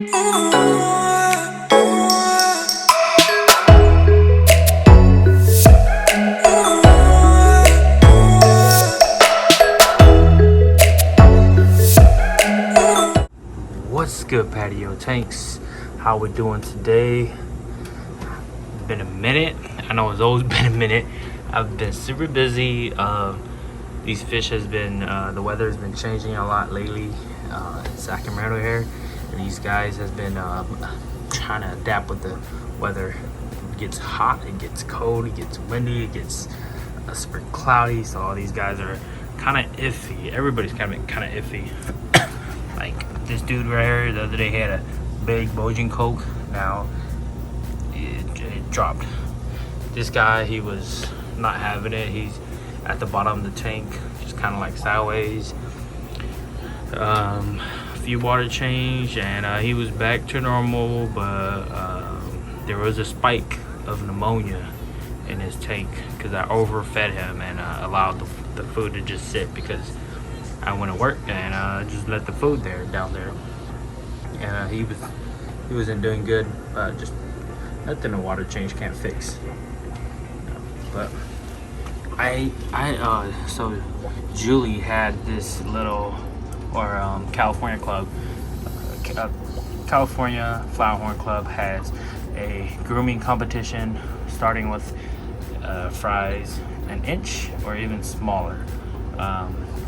What's good, patio tanks? How we doing today? Been a minute. I know it's always been a minute. I've been super busy. These fish has been the weather has been changing a lot lately in Sacramento here, and these guys has been trying to adapt with the weather. It gets hot, it gets cold, it gets windy, it gets super cloudy, so all these guys are kind of iffy. Everybody's kind of iffy. Like this dude right here, the other day had a big Belgian Coke. Now it dropped. This guy, he was not having it. He's at the bottom of the tank, just kind of like sideways. A few water change, and he was back to normal, but there was a spike of pneumonia in his tank because I overfed him and allowed the food to just sit because I went to work and just let the food down there, and he wasn't doing good. Just nothing a water change can't fix. But so Julie had this little California club. California Flowerhorn Club has a grooming competition starting with fries an inch or even smaller.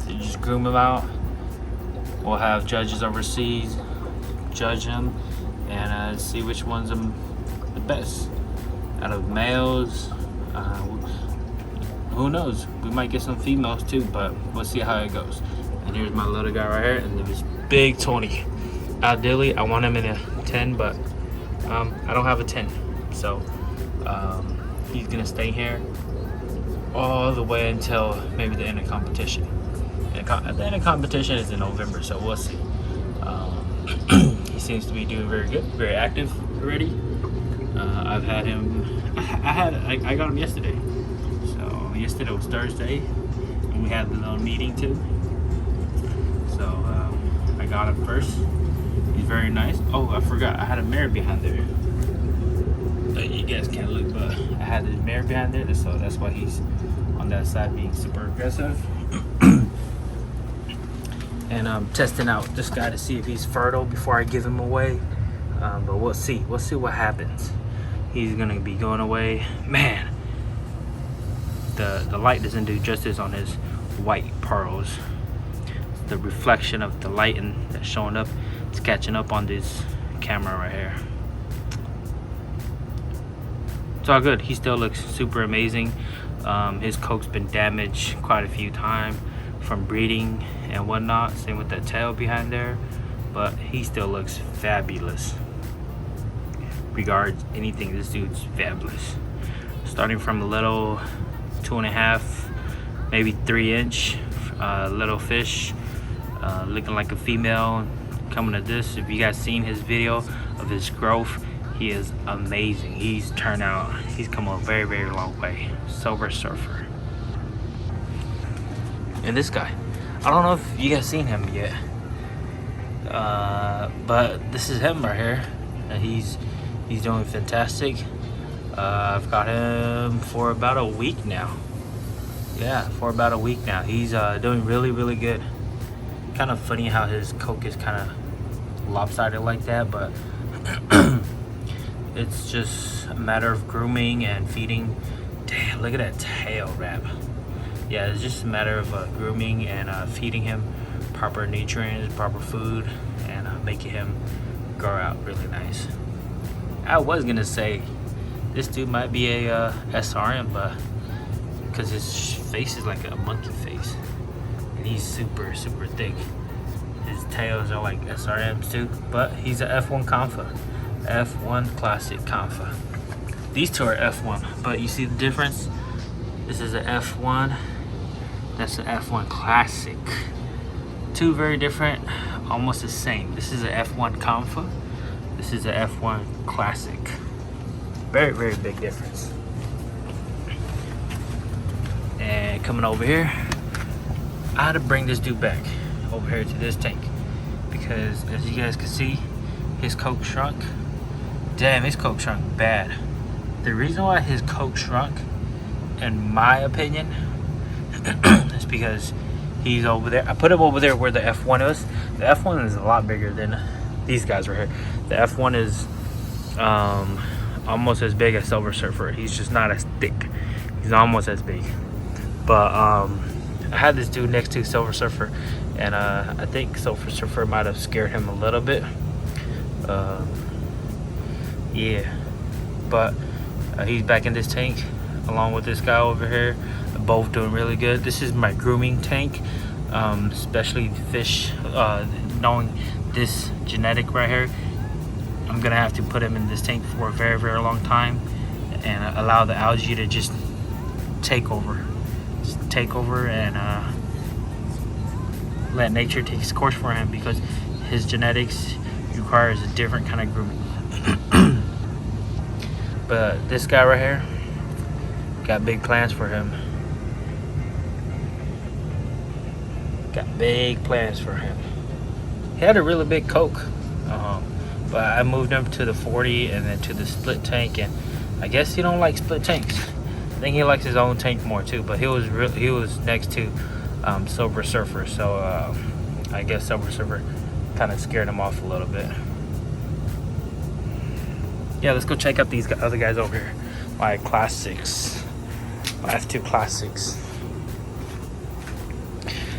You just groom them out. We'll have judges overseas judge them and see which one's the best out of males. Who knows? We might get some females too, but we'll see how it goes. And here's my little guy right here, and there's big Tony. Ideally, I want him in a 10, but I don't have a 10, so he's gonna stay here all the way until maybe the end of competition. At the end of competition is in November, so we'll see. He seems to be doing very good, very active already. I've had him. I got him yesterday. So yesterday was Thursday, and we had the little meeting too. So I got him first. He's very nice. Oh, I forgot. I had a mirror behind there. You guys can't look, but I had the mirror behind there, so that's why he's on that side being super aggressive. And I'm testing out this guy to see if he's fertile before I give him away. But we'll see. We'll see what happens. He's gonna be going away. Man, the light doesn't do justice on his white pearls. The reflection of the light and that's showing up, it's catching up on this camera right here. It's all good. He still looks super amazing. His coat's been damaged quite a few times from breeding and whatnot. Same with that tail behind there, but he still looks fabulous. Regards anything, this dude's fabulous. Starting from a little 2.5, maybe 3 inch little fish, looking like a female, coming to this. If you guys seen his video of his growth, he is amazing. He's come a very, very long way. Silver Surfer. And this guy, I don't know if you guys seen him yet, but this is him right here, and he's doing fantastic. I've got him for about a week now. Yeah, for about a week now. He's doing really, really good. Kind of funny how his coke is kind of lopsided like that, but it's just a matter of grooming and feeding. Damn, look at that tail wrap. Yeah, it's just a matter of grooming and feeding him proper nutrients, proper food, and making him grow out really nice. I was gonna say this dude might be a SRM, but because his face is like a monkey face, and he's super, super thick. His tails are like SRMs too, but he's a F1 Confa, F1 Classic Confa. These two are F1, but you see the difference? This is a F1. That's an F1 Classic. Two very different, almost the same. This is a F1 Confa. This is a F1 Classic. Very, very big difference. And coming over here, I had to bring this dude back over here to this tank because as you guys can see, his coke shrunk. Damn, his coke shrunk bad. The reason why his coke shrunk, in my opinion, is because he's over there. I put him over there where the F1 is. The F1 is a lot bigger than these guys right here. The F1 is almost as big as Silver Surfer. He's just not as thick. He's almost as big. But I had this dude next to Silver Surfer, and I think Silver Surfer might have scared him a little bit. Yeah, but he's back in this tank along with this guy over here. Both doing really good. This is my grooming tank, especially fish. Knowing this genetic right here, I'm gonna have to put him in this tank for a very, very long time and allow the algae to just take over. Just take over and let nature take its course for him, because his genetics requires a different kind of grooming. But this guy right here, got big plans for him. Got big plans for him. He had a really big coke, but I moved him to the 40 and then to the split tank, and I guess he don't like split tanks. I think he likes his own tank more too. But he was next to Silver Surfer, so I guess Silver Surfer kind of scared him off a little bit. Yeah, let's go check out these other guys over here. My classics, my F2 classics.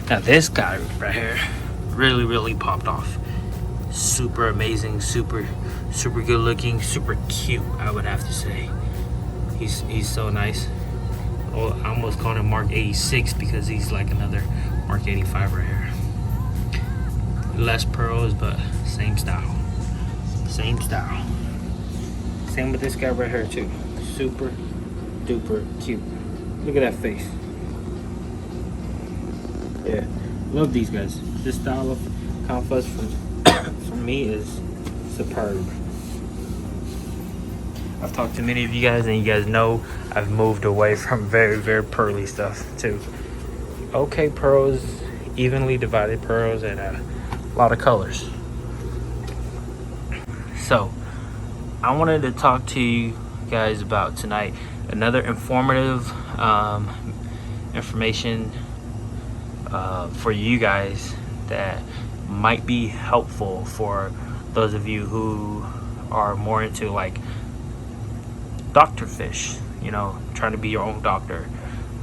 Now this guy right here really, really popped off. Super amazing, super good looking, super cute, I would have to say. He's so nice. Oh, I almost called him Mark 86 because he's like another Mark 85 right here. Less pearls, but same style. Same style. Same with this guy right here too. Super duper cute. Look at that face. Yeah, love these guys. This style of confluence for me is superb. I've talked to many of you guys, and you guys know I've moved away from very, very pearly stuff to okay pearls, evenly divided pearls, and a lot of colors. So I wanted to talk to you guys about tonight another informative information for you guys that might be helpful for those of you who are more into like doctor fish, you know, trying to be your own doctor.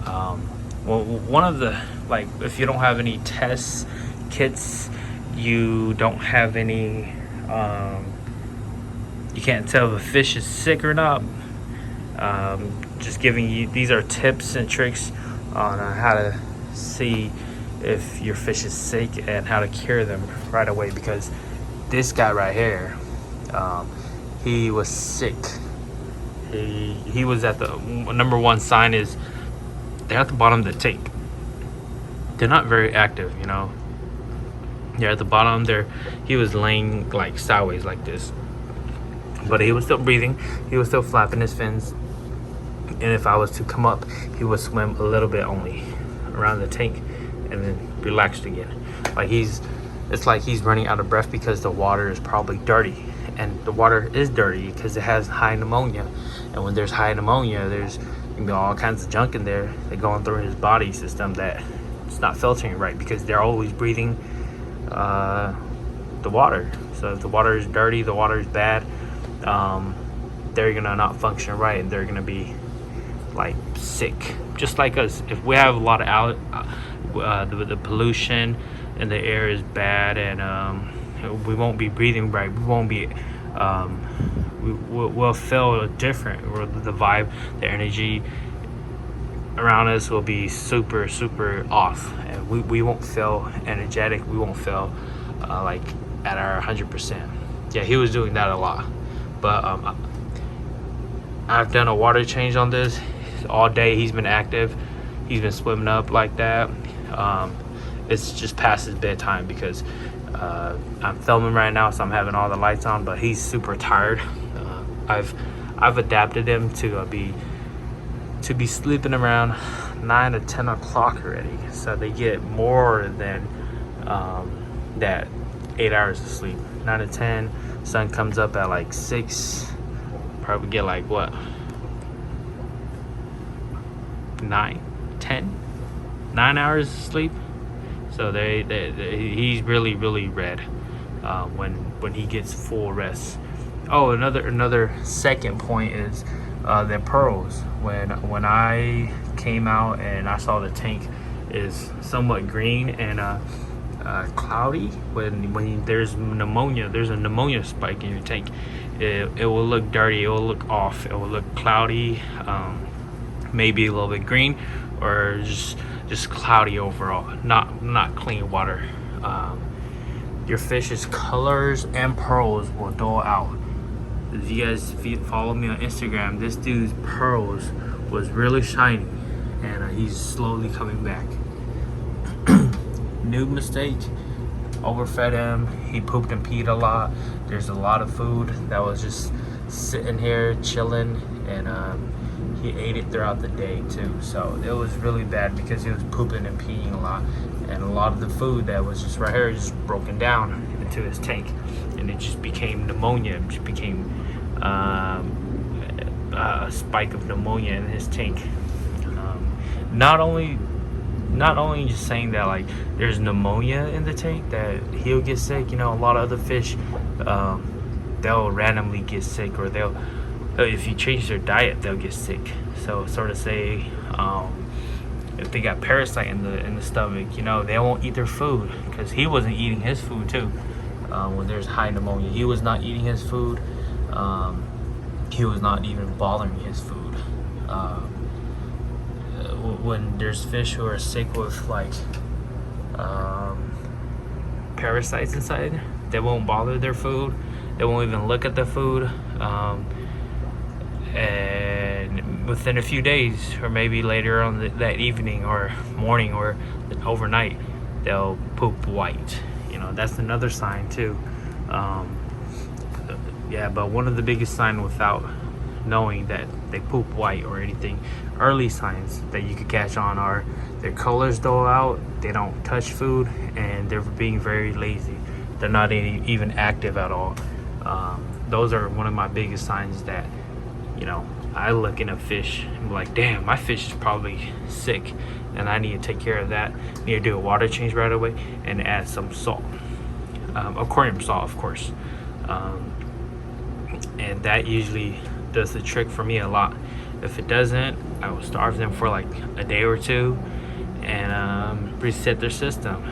Well, one of the, like, if you don't have any test kits, you don't have any you can't tell if a fish is sick or not. Just giving you, these are tips and tricks on how to see if your fish is sick and how to cure them right away, because this guy right here, he was sick. He was at the number one sign is they're at the bottom of the tank. They're not very active, you know. They're at the bottom there. He was laying like sideways like this, but he was still breathing. He was still flapping his fins, and if I was to come up, he would swim a little bit only around the tank and then relaxed again. Like it's like he's running out of breath because the water is probably dirty, and the water is dirty because it has high pneumonia, and when there's high pneumonia, there's all kinds of junk in there that going through his body system that it's not filtering right, because they're always breathing the water. So if the water is dirty, the water is bad, they're gonna not function right, and they're gonna be like sick, just like us. If we have a lot of the pollution in the air is bad, and we won't be breathing right, we won't be we'll feel different, or the vibe, the energy around us will be super off, and we won't feel energetic, we won't feel like at our 100%. Yeah, he was doing that a lot, but I've done a water change on this all day. He's been active, he's been swimming up like that. It's just past his bedtime because I'm filming right now, so I'm having all the lights on, but he's super tired. I've adapted him to be sleeping around 9 to 10 o'clock already, so they get more than that 8 hours of sleep. 9 to 10. Sun comes up at like 6. Probably get like what, 9, 10, 9 hours of sleep. So he's really red when he gets full rest. Oh, another second point is the pearls. When I came out and I saw the tank is somewhat green and cloudy, when there's pneumonia, there's a pneumonia spike in your tank, it will look dirty, it will look off, it will look cloudy, maybe a little bit green, or just cloudy overall, not clean water. Your fish's colors and pearls will dull out. If you guys follow me on Instagram, this dude's pearls was really shiny, and he's slowly coming back. New mistake, overfed him. He pooped and peed a lot. There's a lot of food that was just sitting here chilling, and he ate it throughout the day too. So it was really bad because he was pooping and peeing a lot, and a lot of the food that was just right here just broken down into his tank, and it just became pneumonia. It just became a spike of pneumonia in his tank. Not only just saying that like there's pneumonia in the tank that he'll get sick. You know, a lot of other fish, they'll randomly get sick, or if you change their diet, they'll get sick. So sort of say, if they got parasite in the stomach, you know, they won't eat their food, because he wasn't eating his food too. When there's high pneumonia, he was not eating his food. He was not even bothering his food. When there's fish who are sick with like parasites inside, they won't bother their food. They won't even look at the food. And within a few days, or maybe later on that evening or morning or overnight, they'll poop white. You know, that's another sign too. Yeah, but one of the biggest signs without knowing that they poop white or anything, early signs that you could catch on are their colors dull out, they don't touch food, and they're being very lazy. They're not even active at all. Those are one of my biggest signs that, you know, I look in a fish and be like, damn, my fish is probably sick, and I need to take care of that. Need to do a water change right away and add some salt, aquarium salt, of course. And that usually does the trick for me a lot. If it doesn't, I will starve them for like a day or two and reset their system.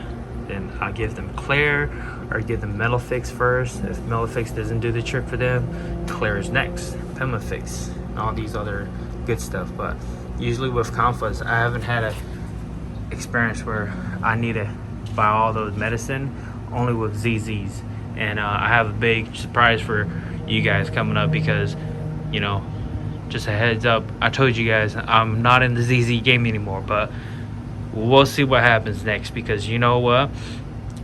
Then I'll give them Clear or give them Metal Fix first. If Metal Fix doesn't do the trick for them, Clear is next, Pemifix, and all these other good stuff. But usually with Confas, I haven't had a experience where I need to buy all those medicine, only with ZZs. And I have a big surprise for you guys coming up, because, you know, just a heads up, I told you guys I'm not in the ZZ game anymore, but we'll see what happens next. Because you know what,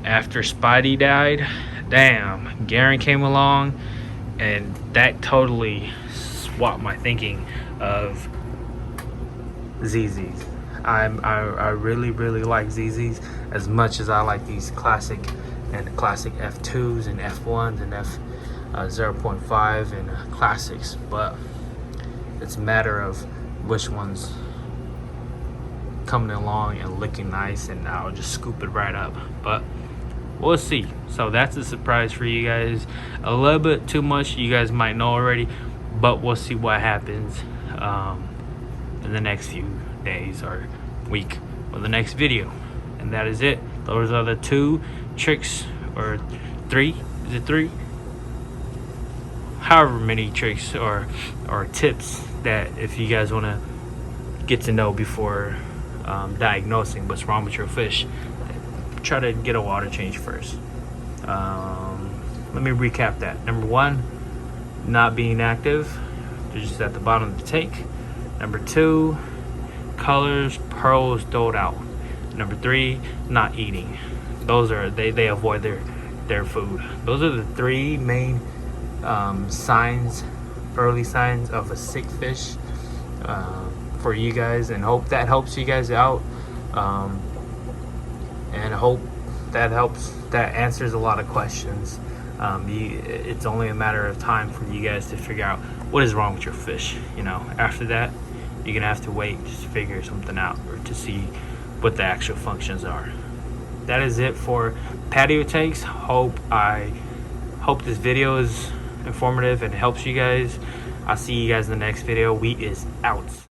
after Spidey died, damn, Garen came along, and that totally swapped my thinking of ZZs. I really like ZZs as much as I like these classic F2s and F1s and F 0.5 and classics, but it's a matter of which one's coming along and looking nice, and I'll just scoop it right up. But we'll see. So that's a surprise for you guys. A little bit too much, you guys might know already, but we'll see what happens in the next few days or week or the next video. And that is it. Those are the 2 tricks, or 3. Is it 3? However many tricks or tips that if you guys want to get to know before diagnosing what's wrong with your fish, try to get a water change first. Let me recap that. Number 1, not being active. They're just at the bottom of the tank. Number 2, colors, pearls dulled out. Number 3, not eating. Those are they avoid their food. Those are the 3 main signs, early signs of a sick fish for you guys, and hope that helps you guys out, and hope that answers a lot of questions It's only a matter of time for you guys to figure out what is wrong with your fish. You know, after that, you're gonna have to wait just to figure something out or to see what the actual functions are. That is it for patio tanks. Hope this video is informative and helps you guys. I'll see you guys in the next video. We is out.